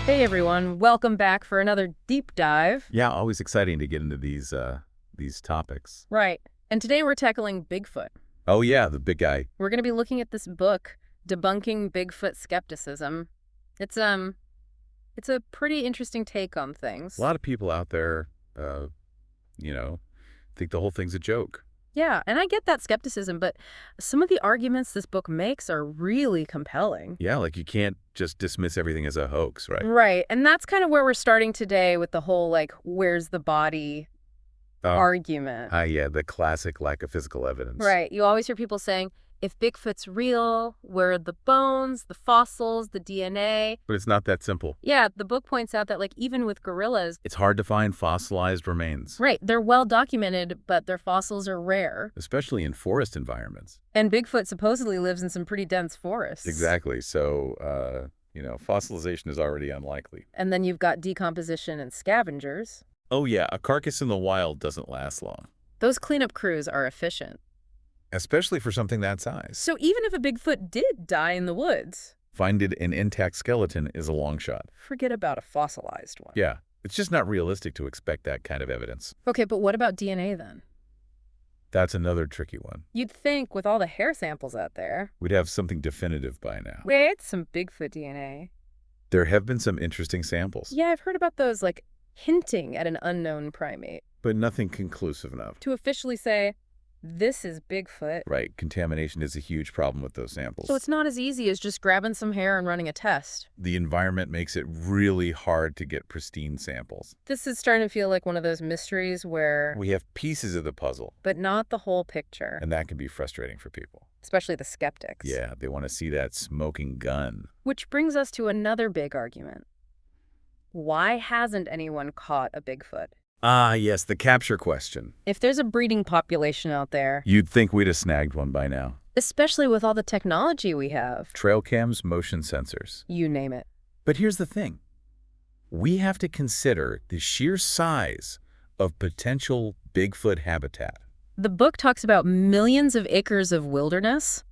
Hey everyone, welcome back for another deep dive. Yeah, always exciting to get into these topics. Right. And today we're tackling Bigfoot. Oh yeah, the big guy. We're going to be looking at this book, Debunking Bigfoot Skepticism. It's a pretty interesting take on things. A lot of people out there, think the whole thing's a joke. Yeah, and I get that skepticism, but some of the arguments this book makes are really compelling. Yeah, like you can't just dismiss everything as a hoax, right? Right, and that's kind of where we're starting today with the whole, where's the body argument. Yeah, the classic lack of physical evidence. Right, you always hear people saying, if Bigfoot's real, where are the bones, the fossils, the DNA? But it's not that simple. Yeah, the book points out that, even with gorillas, it's hard to find fossilized remains. Right, they're well documented, but their fossils are rare. Especially in forest environments. And Bigfoot supposedly lives in some pretty dense forests. Exactly, so, fossilization is already unlikely. And then you've got decomposition and scavengers. Oh yeah, a carcass in the wild doesn't last long. Those cleanup crews are efficient. Especially for something that size. So even if a Bigfoot did die in the woods, finding an intact skeleton is a long shot. Forget about a fossilized one. Yeah, it's just not realistic to expect that kind of evidence. Okay, but what about DNA then? That's another tricky one. You'd think with all the hair samples out there, we'd have something definitive by now. Wait, some Bigfoot DNA. There have been some interesting samples. Yeah, I've heard about those, hinting at an unknown primate. But nothing conclusive enough. To officially say, this is Bigfoot. Right. Contamination is a huge problem with those samples. So it's not as easy as just grabbing some hair and running a test. The environment makes it really hard to get pristine samples. This is starting to feel like one of those mysteries where we have pieces of the puzzle, but not the whole picture. And that can be frustrating for people. Especially the skeptics. Yeah, they want to see that smoking gun. Which brings us to another big argument. Why hasn't anyone caught a Bigfoot? Ah, yes, the capture question. If there's a breeding population out there, you'd think we'd have snagged one by now. Especially with all the technology we have. Trail cams, motion sensors. You name it. But here's the thing. We have to consider the sheer size of potential Bigfoot habitat. The book talks about millions of acres of wilderness.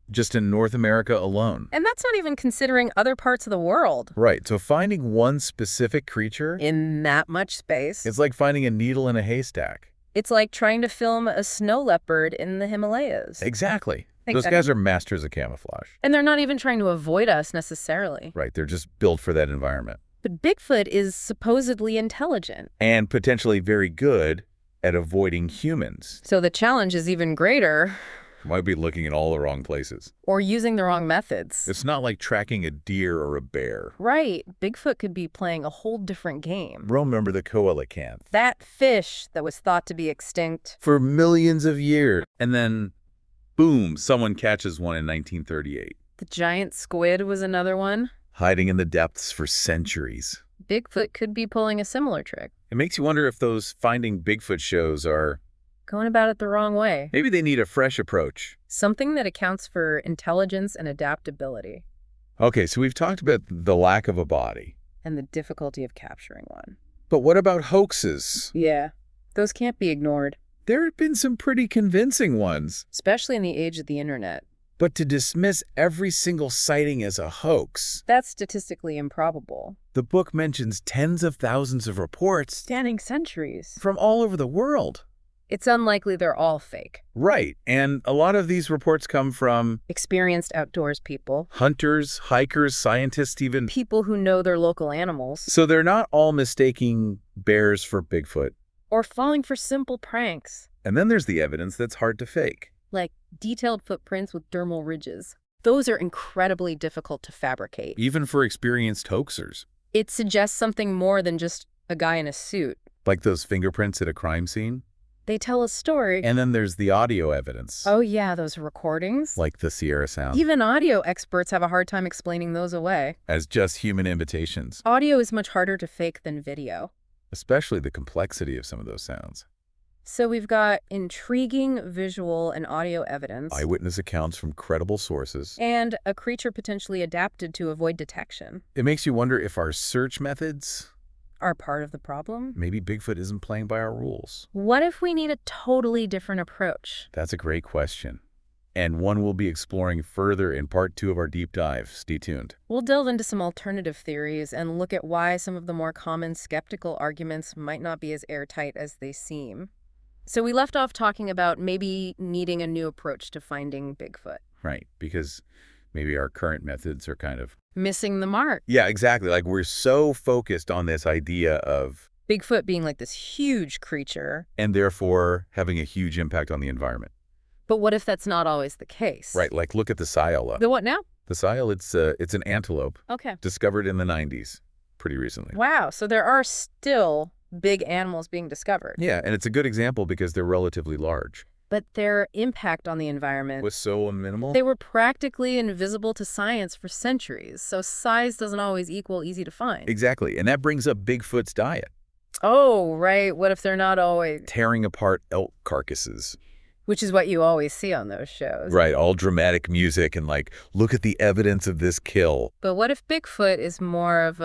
Just in North America alone. And that's not even considering other parts of the world. Right, so finding one specific creature in that much space. It's like finding a needle in a haystack. It's like trying to film a snow leopard in the Himalayas. Exactly. Those guys are masters of camouflage. And they're not even trying to avoid us necessarily. Right, they're just built for that environment. But Bigfoot is supposedly intelligent. And potentially very good at avoiding humans. So the challenge is even greater. Might be looking in all the wrong places. Or using the wrong methods. It's not like tracking a deer or a bear. Right. Bigfoot could be playing a whole different game. Remember the coelacanth. That fish that was thought to be extinct. For millions of years. And then, boom, someone catches one in 1938. The giant squid was another one. Hiding in the depths for centuries. Bigfoot could be pulling a similar trick. It makes you wonder if those Finding Bigfoot shows are going about it the wrong way. Maybe they need a fresh approach. Something that accounts for intelligence and adaptability. Okay, so we've talked about the lack of a body. And the difficulty of capturing one. But what about hoaxes? Yeah, those can't be ignored. There have been some pretty convincing ones. Especially in the age of the internet. But to dismiss every single sighting as a hoax... that's statistically improbable. The book mentions tens of thousands of reports... spanning centuries. from all over the world. It's unlikely they're all fake. Right, and a lot of these reports come from Experienced outdoors people. hunters, hikers, scientists even. People who know their local animals. So they're not all mistaking bears for Bigfoot. Or falling for simple pranks. And then there's the evidence that's hard to fake. Like detailed footprints with dermal ridges. Those are incredibly difficult to fabricate. Even for experienced hoaxers. It suggests something more than just a guy in a suit. Like those fingerprints at a crime scene. They tell a story. And then there's the audio evidence. Oh yeah, those recordings. Like the Sierra sound. Even audio experts have a hard time explaining those away. As just human imitations. Audio is much harder to fake than video. Especially the complexity of some of those sounds. So we've got intriguing visual and audio evidence. Eyewitness accounts from credible sources. And a creature potentially adapted to avoid detection. It makes you wonder if our search methods Are part of the problem? maybe Bigfoot isn't playing by our rules. What if we need a totally different approach? That's a great question. And one we'll be exploring further in part 2 of our deep dive. Stay tuned. We'll delve into some alternative theories and look at why some of the more common skeptical arguments might not be as airtight as they seem. So we left off talking about maybe needing a new approach to finding Bigfoot. Right, because maybe our current methods are kind of... Missing the mark. Yeah, exactly. Like we're so focused on this idea of... Bigfoot being like this huge creature. And therefore having a huge impact on the environment. But what if that's not always the case? Right, like look at the Sile. The what now? The Sile, it's an antelope. Okay. Discovered in the 90s, pretty recently. Wow, so there are still big animals being discovered. Yeah, and it's a good example because they're relatively large. But their impact on the environment Was so minimal? they were practically invisible to science for centuries, so size doesn't always equal easy to find. Exactly, and that brings up Bigfoot's diet. Oh, right. What if they're not always... Tearing apart elk carcasses. Which is what you always see on those shows. Right, all dramatic music and like, look at the evidence of this kill. But what if Bigfoot is more of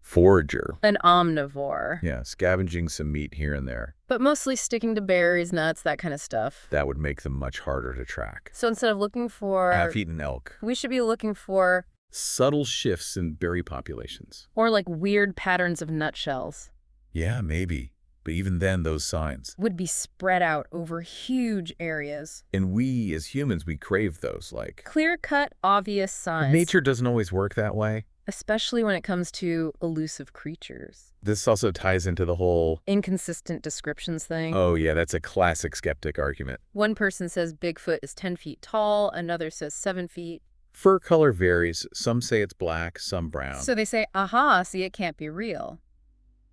Forager. an omnivore? Yeah, scavenging some meat here and there. But mostly sticking to berries, nuts, that kind of stuff. That would make them much harder to track. So instead of looking for... Half-eaten elk. we should be looking for... Subtle shifts in berry populations. or like weird patterns of nutshells. Yeah, maybe. But even then, those signs. Would be spread out over huge areas. And we, as humans, we crave those, like... Clear-cut, obvious signs. Nature doesn't always work that way. Especially when it comes to elusive creatures. This also ties into the whole... Inconsistent descriptions thing. Oh yeah, that's a classic skeptic argument. One person says Bigfoot is 10 feet tall, another says 7 feet. Fur color varies. Some say it's black, some brown. So they say, aha, see, it can't be real.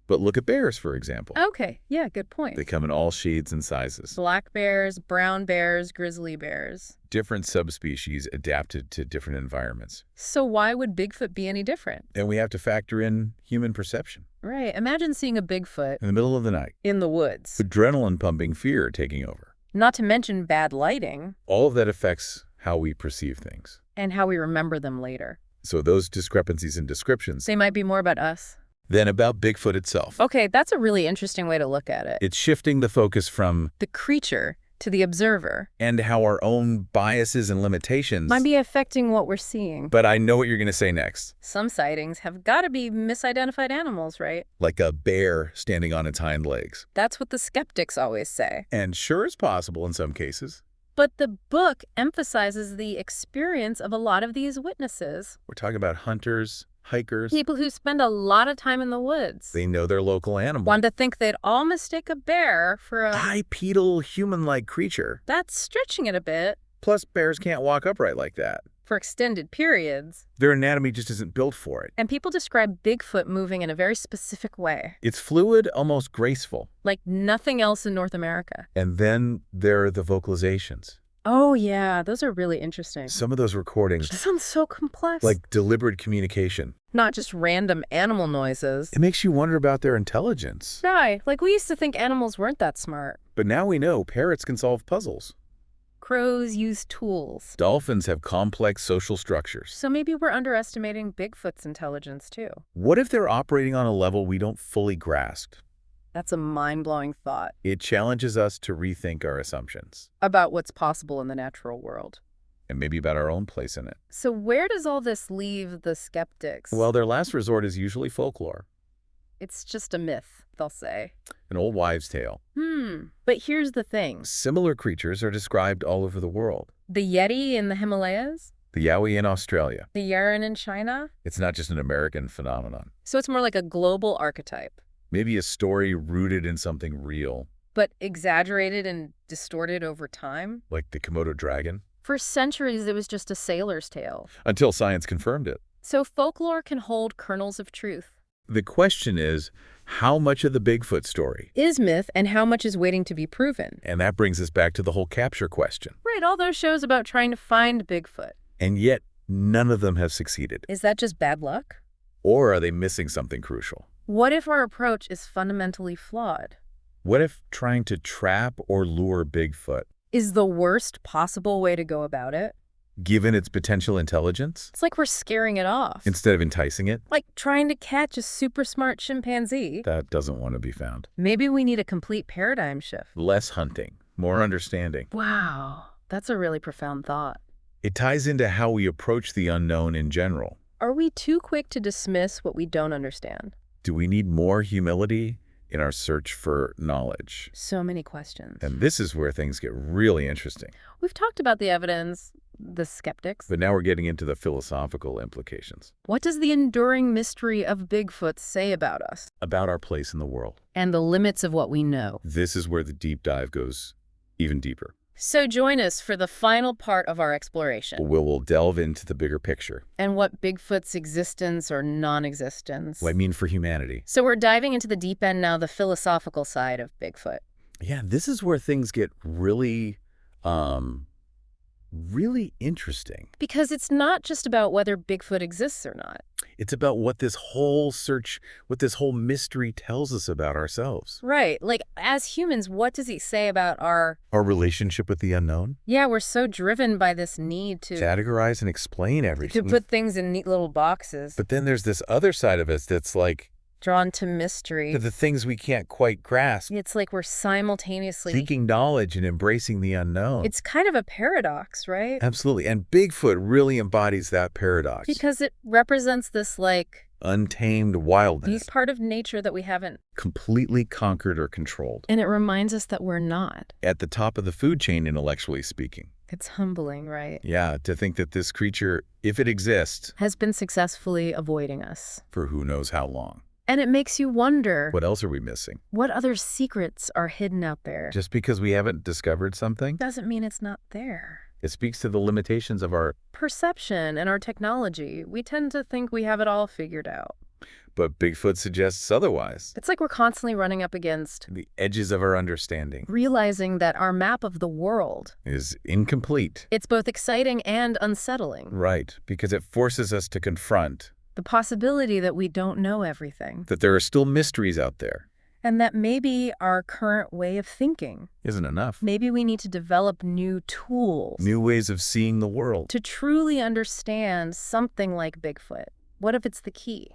But look at bears, for example. Okay, yeah, good point. They come in all shades and sizes. Black bears, brown bears, grizzly bears. Different subspecies adapted to different environments. So why would Bigfoot be any different? And we have to factor in human perception. Right, imagine seeing a Bigfoot In the middle of the night, in the woods. adrenaline pumping fear taking over. Not to mention bad lighting All of that affects how we perceive things. and how we remember them later. So those discrepancies in descriptions, They might be more about us. then about Bigfoot itself. Okay, that's a really interesting way to look at it. It's shifting the focus from The creature to the observer and how our own biases and limitations. might be affecting what we're seeing. But I know what you're going to say next. Some sightings have got to be misidentified animals, right? Like a bear standing on its hind legs. That's what the skeptics always say. And sure is possible in some cases. But the book emphasizes the experience of a lot of these witnesses. We're talking about hunters, hikers. People who spend a lot of time in the woods. They know their local animal. One to think they'd all mistake a bear for a... Bipedal, human-like creature. That's stretching it a bit. Plus, bears can't walk upright like that. For extended periods. Their anatomy just isn't built for it. And people describe Bigfoot moving in a very specific way. It's fluid, almost graceful. Like nothing else in North America. And then there are the vocalizations. Oh yeah, those are really interesting. Some of those recordings, That sounds so complex. like deliberate communication. not just random animal noises. It makes you wonder about their intelligence. Right, like we used to think animals weren't that smart. But now we know parrots can solve puzzles. Crows use tools. Dolphins have complex social structures. So maybe we're underestimating Bigfoot's intelligence too. What if they're operating on a level we don't fully grasp? That's a mind-blowing thought It challenges us to rethink our assumptions, about what's possible in the natural world. and maybe about our own place in it. So where does all this leave the skeptics? Well, their last resort is usually folklore. It's just a myth, they'll say. An old wives' tale. But here's the thing. Similar creatures are described all over the world. The Yeti in the Himalayas? The Yowie in Australia. The Yeren in China? It's not just an American phenomenon. So it's more like a global archetype, Maybe a story rooted in something real, but exaggerated and distorted over time. like the Komodo dragon, For centuries, it was just a sailor's tale. until science confirmed it. So folklore can hold kernels of truth. The question is, how much of the Bigfoot story? Is myth, and how much is waiting to be proven? And that brings us back to the whole capture question. Right, all those shows about trying to find Bigfoot. And yet, none of them have succeeded. Is that just bad luck? Or are they missing something crucial? What if our approach is fundamentally flawed? What if trying to trap or lure Bigfoot, Is the worst possible way to go about it? given its potential intelligence, It's like we're scaring it off. instead of enticing it? Like trying to catch a super smart chimpanzee. That doesn't want to be found. Maybe we need a complete paradigm shift. Less hunting, more understanding. Wow, that's a really profound thought. It ties into how we approach the unknown in general. Are we too quick to dismiss what we don't understand? Do we need more humility in our search for knowledge? So many questions. And this is where things get really interesting. We've talked about the evidence, the skeptics. But now we're getting into the philosophical implications What does the enduring mystery of Bigfoot say about us? about our place in the world. And the limits of what we know. This is where the deep dive goes even deeper. So join us for the final part of our exploration. We'll delve into the bigger picture. And what Bigfoot's existence or non-existence. What I mean for humanity. So we're diving into the deep end now, the philosophical side of Bigfoot. Yeah, this is where things get really, really interesting. Because it's not just about whether Bigfoot exists or not. It's about what this whole mystery tells us about ourselves. Right. Like, as humans, what does he say about our... Our relationship with the unknown. Yeah, we're so driven by this need to Categorize and explain everything. put things in neat little boxes. But then there's this other side of us that's like Drawn to mystery. the things we can't quite grasp. It's like we're simultaneously... Seeking knowledge and embracing the unknown. It's kind of a paradox, right? Absolutely. And Bigfoot really embodies that paradox. Because it represents this, like, Untamed wildness. deep part of nature that we haven't... Completely conquered or controlled. And it reminds us that we're not. At the top of the food chain, intellectually speaking. It's humbling, right? Yeah, to think that this creature, if it exists, Has been successfully avoiding us. for who knows how long. And it makes you wonder, What else are we missing? what other secrets are hidden out there? Just because we haven't discovered something, Doesn't mean it's not there. it speaks to the limitations of our... Perception and our technology, we tend to think we have it all figured out. But Bigfoot suggests otherwise. It's like we're constantly running up against The edges of our understanding realizing that our map of the world, is incomplete. it's both exciting and unsettling. Right, because it forces us to confront The possibility that we don't know everything. that there are still mysteries out there. And that maybe our current way of thinking, Isn't enough. maybe we need to develop new tools New ways of seeing the world. to truly understand something like Bigfoot. What if it's the key?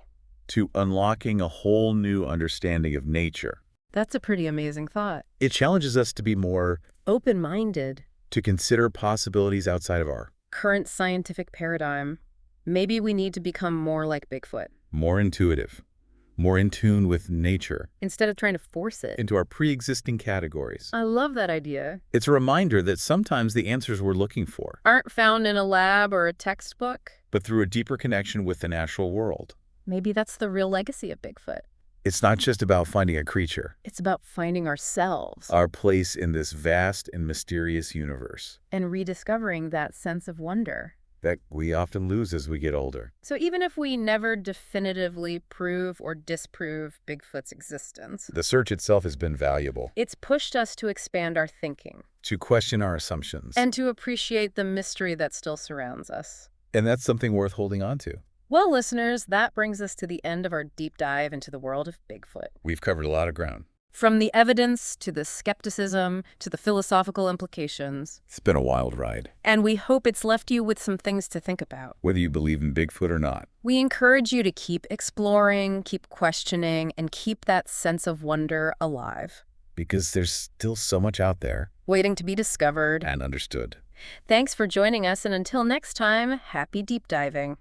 To unlocking a whole new understanding of nature. That's a pretty amazing thought. It challenges us to be more, Open-minded, to consider possibilities outside of our current scientific paradigm. Maybe we need to become more like Bigfoot more intuitive, more in tune with nature, instead of trying to force it. into our pre-existing categories. I love that idea. It's a reminder that sometimes the answers we're looking for, Aren't found in a lab or a textbook. but through a deeper connection with the natural world. Maybe that's the real legacy of Bigfoot. It's not just about finding a creature, It's about finding ourselves our place in this vast and mysterious universe and rediscovering that sense of wonder. that we often lose as we get older. So even if we never definitively prove or disprove Bigfoot's existence, The search itself has been valuable, it's pushed us to expand our thinking to question our assumptions. and to appreciate the mystery that still surrounds us. And that's something worth holding on to. Well, listeners, that brings us to the end of our deep dive into the world of Bigfoot. We've covered a lot of ground. From the evidence to the skepticism to the philosophical implications. It's been a wild ride, And we hope it's left you with some things to think about. whether you believe in Bigfoot or not. We encourage you to keep exploring, keep questioning, and keep that sense of wonder alive, Because there's still so much out there waiting to be discovered. and understood. Thanks for joining us, and until next time, happy deep diving.